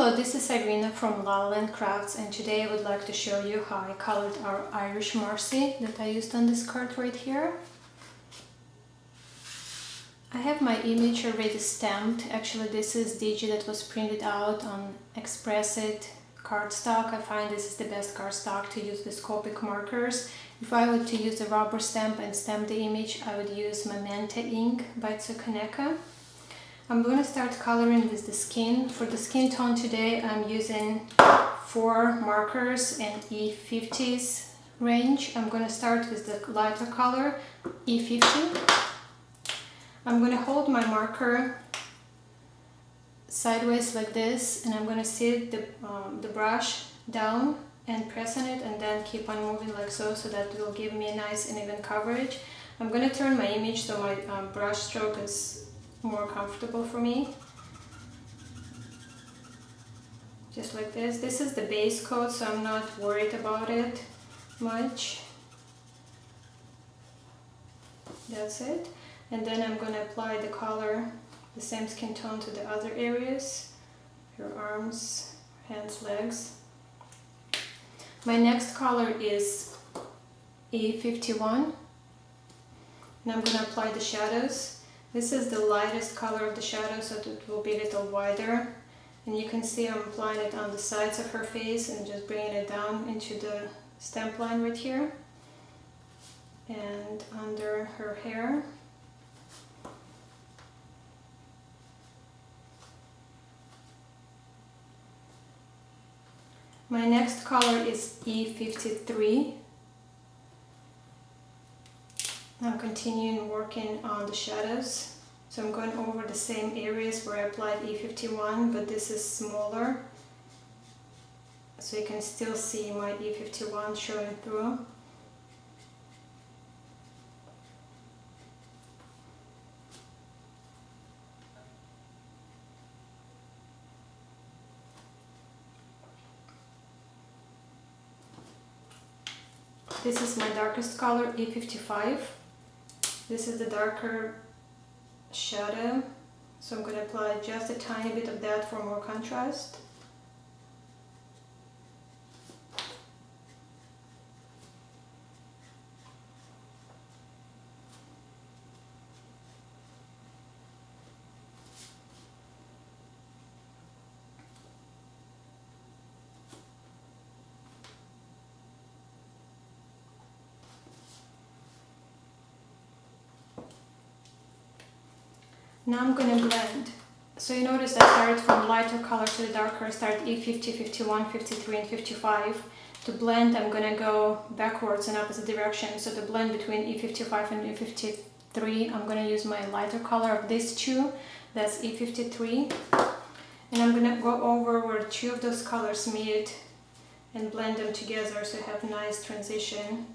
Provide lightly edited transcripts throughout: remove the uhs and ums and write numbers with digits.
Hello, this is Irina from La Land Crafts, and today I would like to show you how I colored our Irish Marci that I used on this card right here. I have my image already stamped. Actually, this is digi that was printed out on Express It cardstock. I find this is the best cardstock to use with Copic Markers. If I were to use a rubber stamp and stamp the image, I would use Magenta ink by Tsukuneka. I'm going to start coloring with the skin. For the skin tone today, I'm using 4 markers in E50s range. I'm going to start with the lighter color, E50. I'm going to hold my marker sideways like this, and I'm going to sit the brush down and press on it, and then keep on moving like so that will give me a nice and even coverage. I'm going to turn my image so my brush stroke is more comfortable for me. Just like this. This is the base coat, so I'm not worried about it much. That's it. And then I'm going to apply the color, the same skin tone, to the other areas, your arms, hands, legs. My next color is E51, and I'm going to apply the shadows. This is the lightest color of the shadow, so it will be a little wider. And you can see I'm applying it on the sides of her face and just bringing it down into the stamp line right here. And under her hair. My next color is E53. I'm continuing working on the shadows, so I'm going over the same areas where I applied E51, but this is smaller, so you can still see my E51 showing through. This is my darkest color, E55. This is the darker shadow, so I'm going to apply just a tiny bit of that for more contrast. Now I'm going to blend. So you notice I started from lighter color to the darker. I start E50, 51, 53 and 55. To blend, I'm going to go backwards in opposite direction. So to blend between E55 and E53, I'm going to use my lighter color of these two. That's E53. And I'm going to go over where 2 of those colors meet and blend them together so you have a nice transition.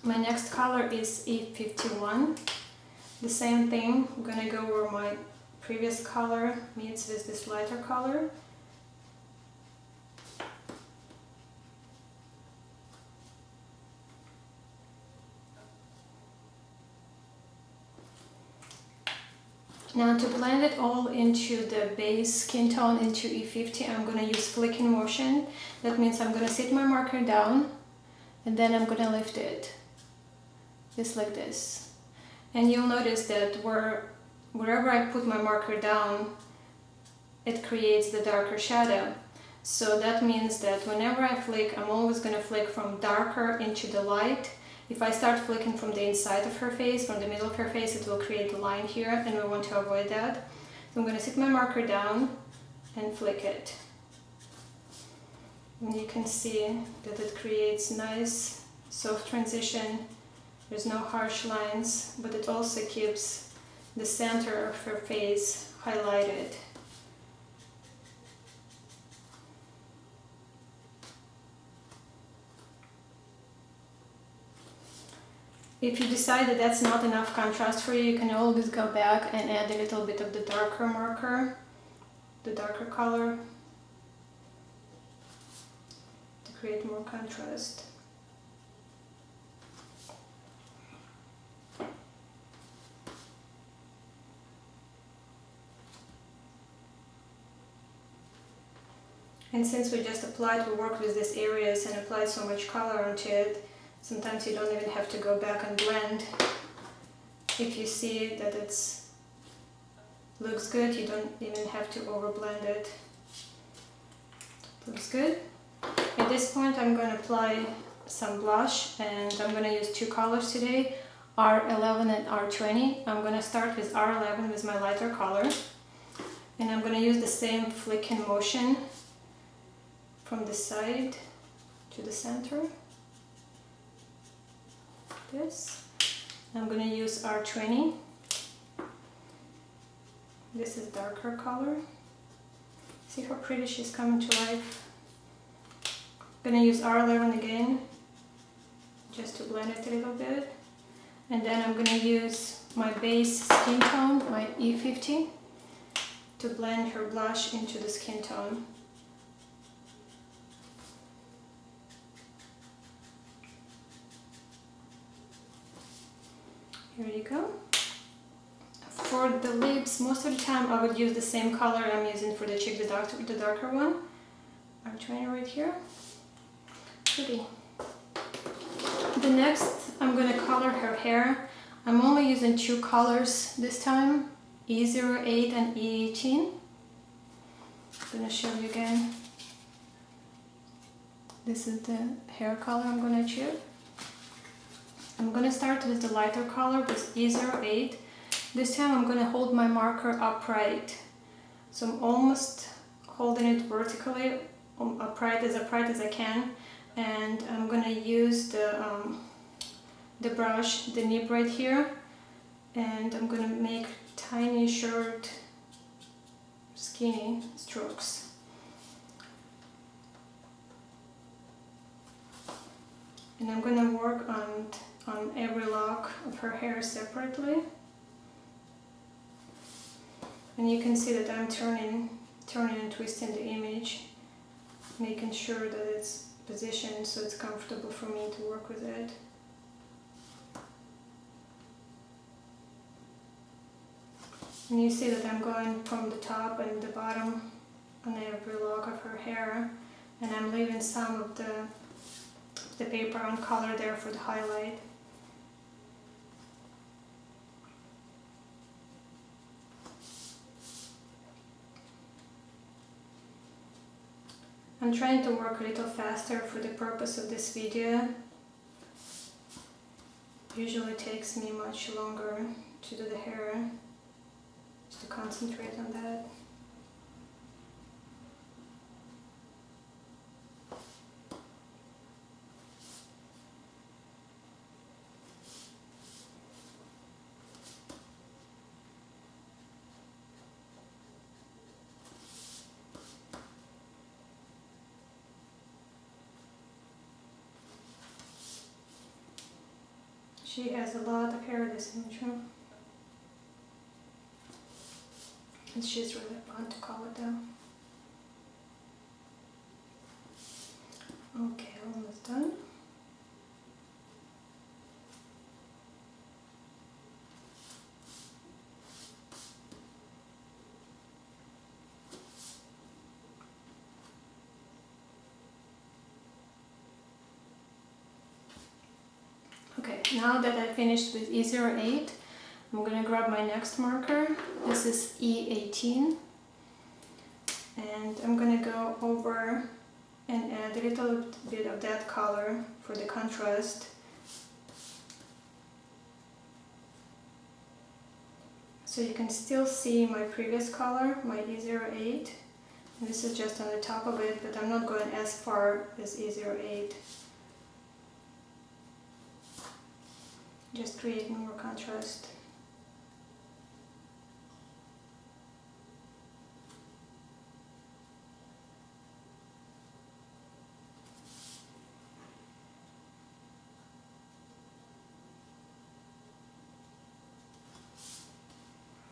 My next color is E51. The same thing, I'm going to go where my previous color meets with this lighter color. Now to blend it all into the base skin tone into E50, I'm going to use flicking motion. That means I'm going to sit my marker down and then I'm going to lift it. Just like this. And you'll notice that wherever I put my marker down, it creates the darker shadow. So that means that whenever I flick, I'm always going to flick from darker into the light. If I start flicking from the inside of her face, from the middle of her face, it will create a line here, and we want to avoid that. So I'm going to sit my marker down and flick it. And you can see that it creates nice, soft transition. There's no harsh lines, but it also keeps the center of her face highlighted. If you decide that that's not enough contrast for you, you can always go back and add a little bit of the darker marker, the darker color. create more contrast. And since we just we worked with these areas and applied so much color onto it, sometimes you don't even have to go back and blend. If you see that it's looks good, you don't even have to overblend it. Looks good. At this point I'm going to apply some blush, and I'm going to use two colors today, R11 and R20. I'm going to start with R11 with my lighter color, and I'm going to use the same flicking motion from the side to the center. This. I'm going to use R20. This is darker color. See how pretty she's coming to life. I'm going to use R11 again, just to blend it a little bit. And then I'm going to use my base skin tone, my E50, to blend her blush into the skin tone. Here you go. For the lips, most of the time I would use the same color I'm using for the cheek, the darker one. R20 right here. Pretty. The next, I'm going to color her hair. I'm only using two colors this time, E08 and E18. I'm going to show you again. This is the hair color I'm going to choose. I'm going to start with the lighter color with E08. This time I'm going to hold my marker upright. So I'm almost holding it vertically, upright as I can. And I'm going to use the brush, the nib right here. And I'm going to make tiny, short, skinny strokes. And I'm going to work on every lock of her hair separately. And you can see that I'm turning and twisting the image, making sure that it's positioned so it's comfortable for me to work with it. And you see that I'm going from the top and the bottom on every lock of her hair, and I'm leaving some of the paper on color there for the highlight. I'm trying to work a little faster for the purpose of this video. Usually takes me much longer to do the hair, just to concentrate on that. She has a lot of hair, this image, and she's really fun to color down. Okay, almost done. Okay, now that I finished with E08, I'm going to grab my next marker. This is E18, and I'm going to go over and add a little bit of that color for the contrast. So you can still see my previous color, my E08, and this is just on the top of it, but I'm not going as far as E08. Just creating more contrast.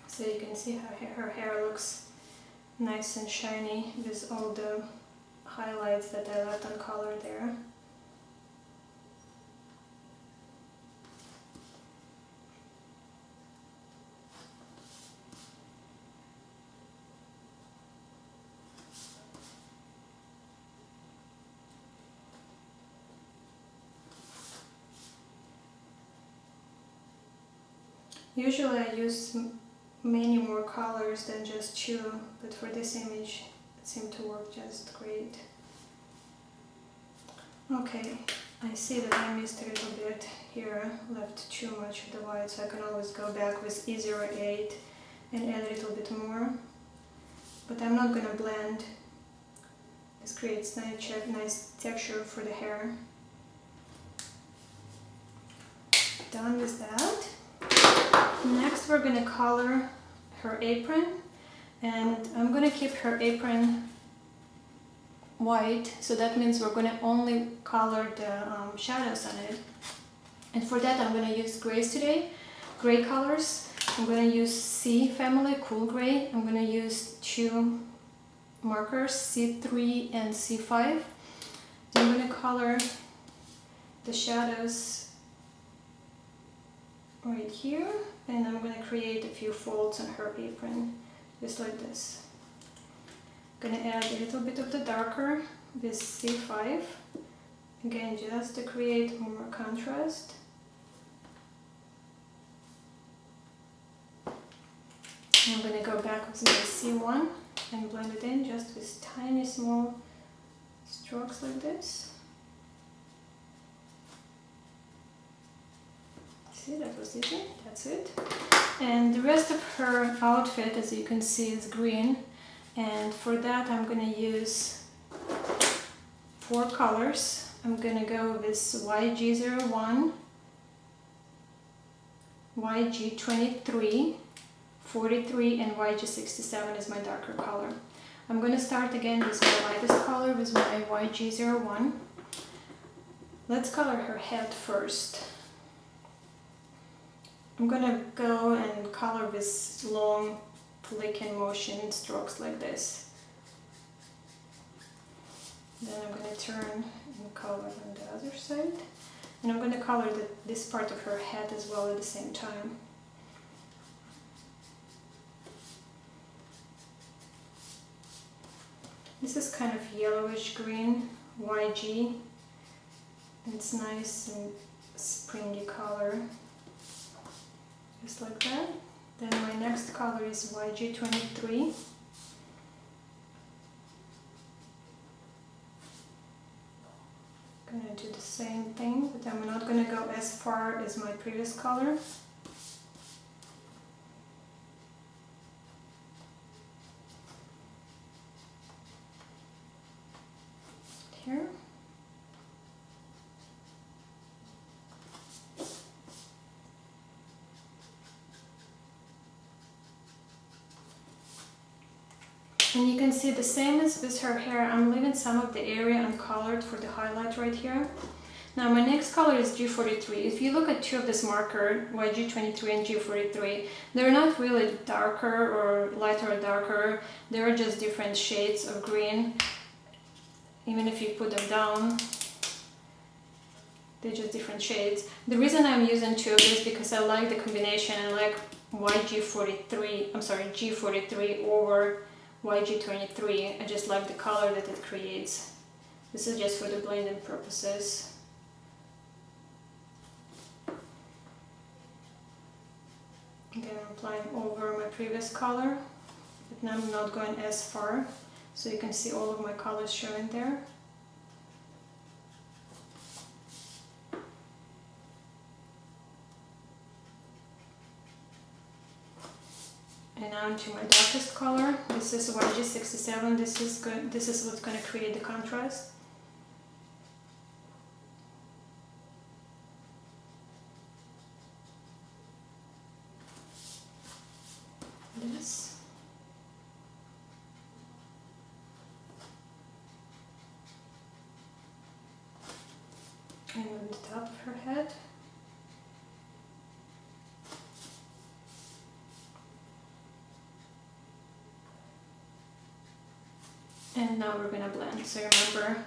So you can see how her hair looks nice and shiny with all the highlights that I left uncolored there. Usually I use many more colors than just two, but for this image it seemed to work just great. Okay, I see that I missed a little bit here, left too much of the white, so I can always go back with E08 and add a little bit more. But I'm not gonna blend. This creates nice texture for the hair. Done with that. Next we're going to color her apron, and I'm going to keep her apron white, so that means we're going to only color the shadows on it. And for that I'm going to use grays today, gray colors. I'm going to use C family, cool gray. I'm going to use two markers, C3 and C5. I'm going to color the shadows right here, and I'm going to create a few folds on her apron, just like this. I'm going to add a little bit of the darker with C5, again just to create more contrast. I'm going to go back with my C1 and blend it in just with tiny small strokes like this. See, that was easy, that's it. And the rest of her outfit, as you can see, is green. And for that I'm going to use 4 colors. I'm going to go with YG01, YG23, 43 and YG67 is my darker color. I'm going to start again with my lightest color, with my YG01. Let's color her head first. I'm going to go and color with long flicking motion strokes like this. Then I'm going to turn and color on the other side. And I'm going to color this part of her head as well at the same time. This is kind of yellowish green, YG. It's nice and springy color, just like that. Then my next color is YG23. I'm gonna do the same thing, but I'm not gonna go as far as my previous color. Here. And you can see the same as with her hair, I'm leaving some of the area uncolored for the highlight right here. Now my next color is G43. If you look at two of this marker, YG23 and G43, they're not really darker or lighter or darker, they're just different shades of green. Even if you put them down, they're just different shades. The reason I'm using two of these because I like the combination. I like G43 over YG23. I just like the color that it creates. This is just for the blending purposes. Again, I'm applying over my previous color, but now I'm not going as far, so you can see all of my colors showing there. And now to my darkest color. This is YG67. This is good. This is what's going to create the contrast. This. And on the top of her head. And now we're gonna blend. So remember,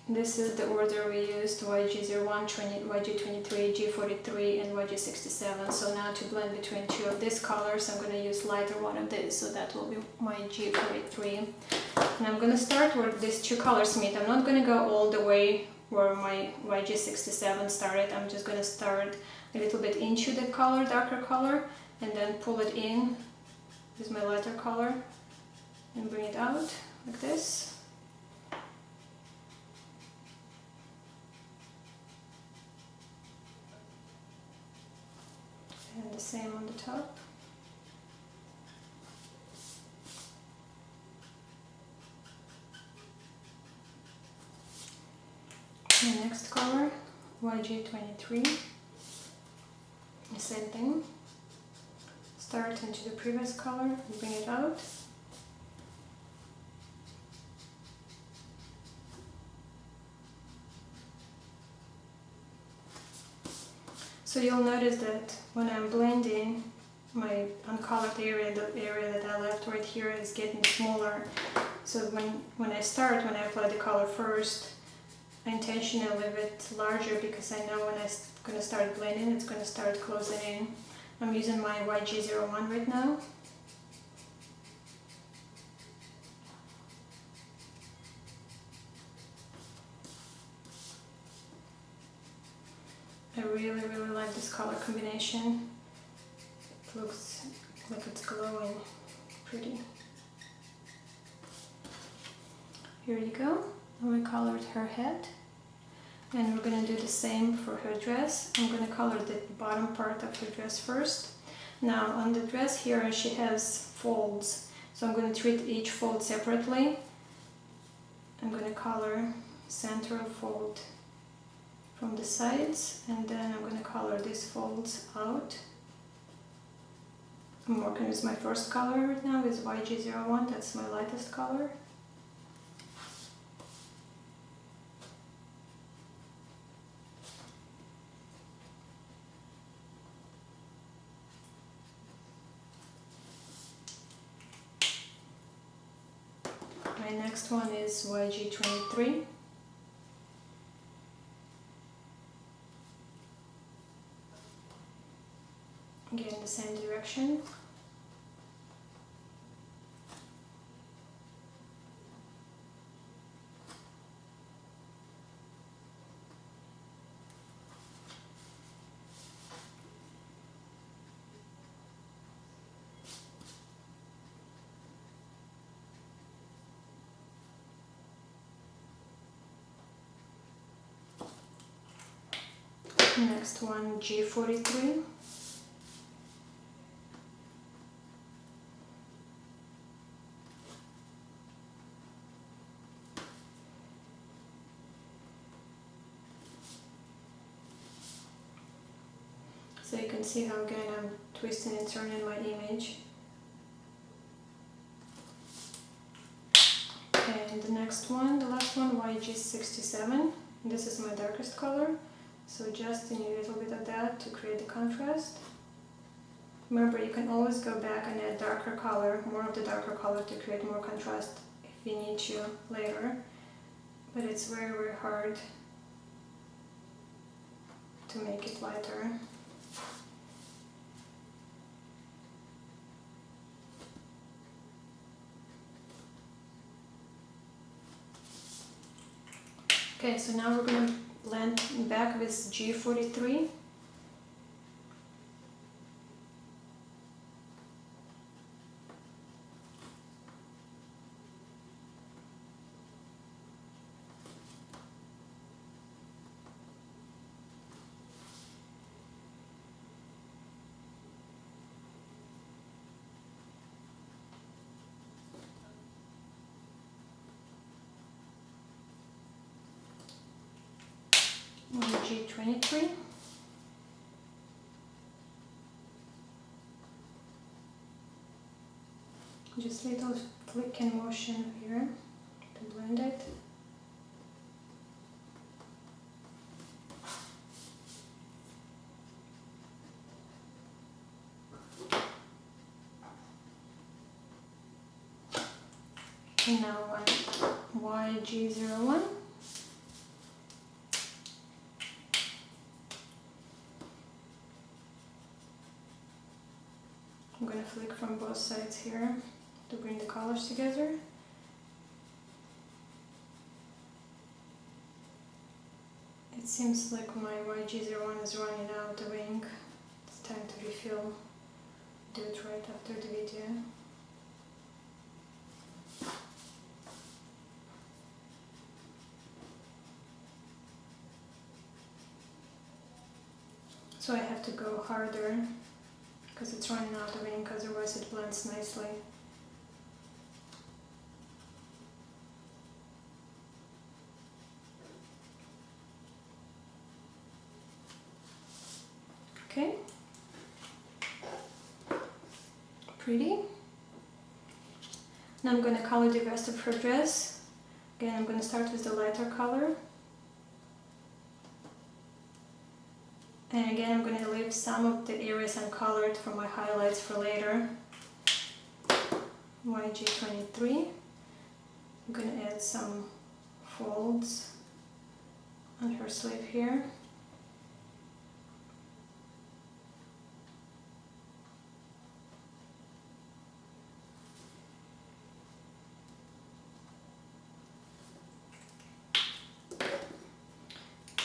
this is the order we used: YG01, YG23, G43, and YG67. So now to blend between two of these colors, I'm gonna use lighter one of these. So that will be my G43. And I'm gonna start where these two colors meet. I'm not gonna go all the way where my YG67 started. I'm just gonna start a little bit into the color, darker color, and then pull it in with my lighter color and bring it out like this. And the same on the top. The next color, YG23, the same thing. Start into the previous color and bring it out. So you'll notice that when I'm blending, my uncolored area, the area that I left right here, is getting smaller. So when I apply the color first, I intentionally leave it larger because I know when I'm going to start blending, it's going to start closing in. I'm using my YG01 right now. I really like this color combination. It looks like it's glowing pretty. Here you go. We colored her head. And we're going to do the same for her dress. I'm going to color the bottom part of her dress first. Now on the dress here she has folds. So I'm going to treat each fold separately. I'm going to color center fold from the sides, and then I'm going to color these folds out. I'm working with my first color right now, with YG01, that's my lightest color. My next one is YG23. Again, the same direction. Next one, G43. So you can see how again I'm twisting and turning my image. And the next one, the last one, YG67. This is my darkest color. So just need a little bit of that to create the contrast. Remember, you can always go back and add darker color, more of the darker color, to create more contrast if you need to later. But it's very hard to make it lighter. Okay, so now we're going to blend back with G43. G23. Just little flick and motion here to blend it. Now YG01. I'm going to flick from both sides here to bring the colors together. It seems like my YG01 is running out of ink. It's time to refill. Do it right after the video. So I have to go harder because it's running out of ink, otherwise it blends nicely. Okay, pretty. Now I'm going to color the rest of her dress. Again, I'm going to start with the lighter color. And again, I'm going to leave some of the areas uncolored for my highlights for later. YG23. I'm going to add some folds on her sleeve here.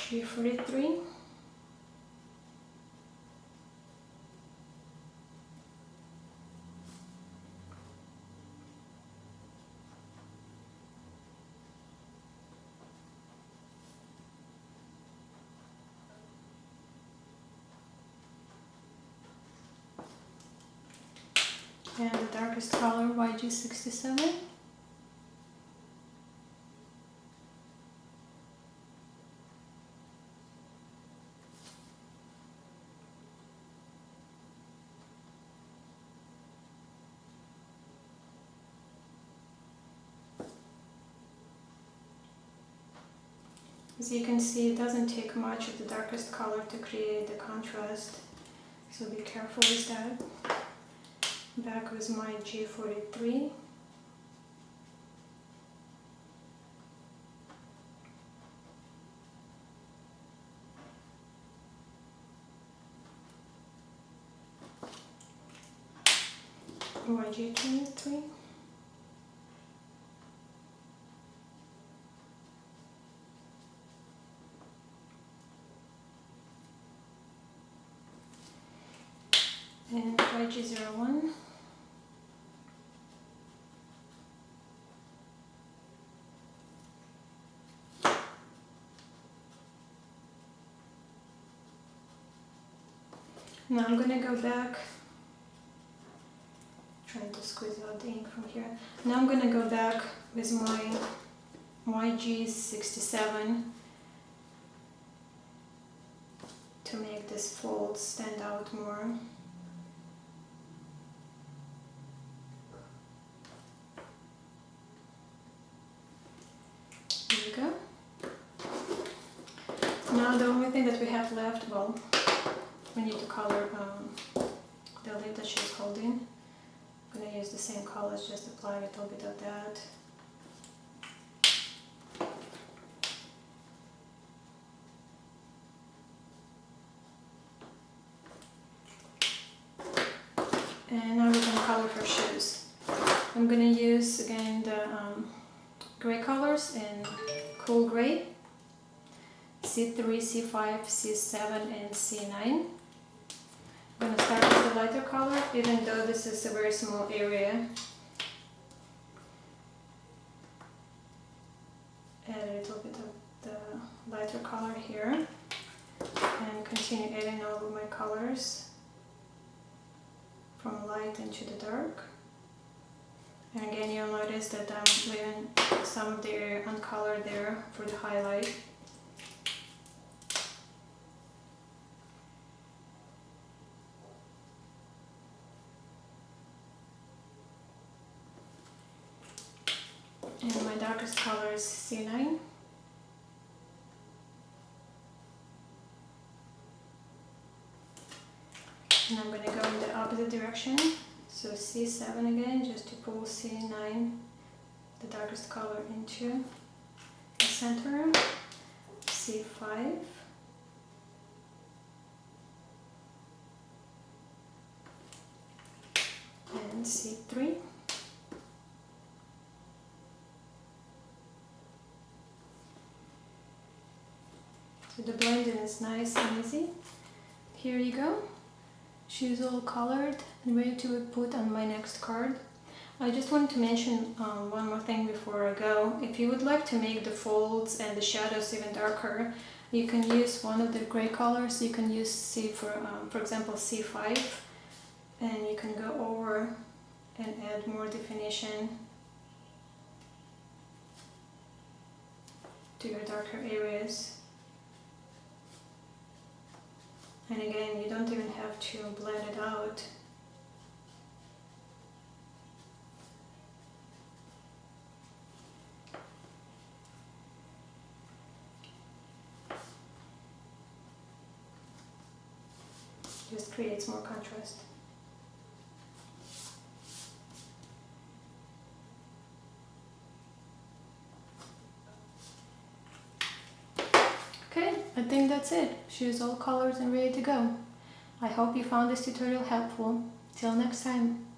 G43. And the darkest color, YG67. As you can see, it doesn't take much of the darkest color to create the contrast, so be careful with that. Back with my G43. YG23. And YG01. Now I'm going to go back, trying to squeeze out the ink from here. Now I'm going to go back with my YG67 to make this fold stand out more. There you go. Now the only thing that we have left, well, we need to color the lid that she's holding. I'm going to use the same colors, just apply a little bit of that. And now we're going to color her shoes. I'm going to use again the gray colors in cool gray, C3, C5, C7 and C9. I'm going to start with the lighter color, even though this is a very small area. Add a little bit of the lighter color here and continue adding all of my colors from light into the dark. And again, you'll notice that I'm leaving some of the area uncolored there for the highlight. And my darkest color is C9. And I'm going to go in the opposite direction. So C7 again, just to pull C9 the darkest color into the center, C5, and C3. So the blending is nice and easy. Here you go. She's all colored and ready to be put on my next card. I just want to mention one more thing before I go. If you would like to make the folds and the shadows even darker, you can use one of the gray colors. You can use for example C5, and you can go over and add more definition to your darker areas. And again, you don't even have to blend it out. Just creates more contrast. Okay, I think that's it. She's all colored and ready to go. I hope you found this tutorial helpful. Till next time.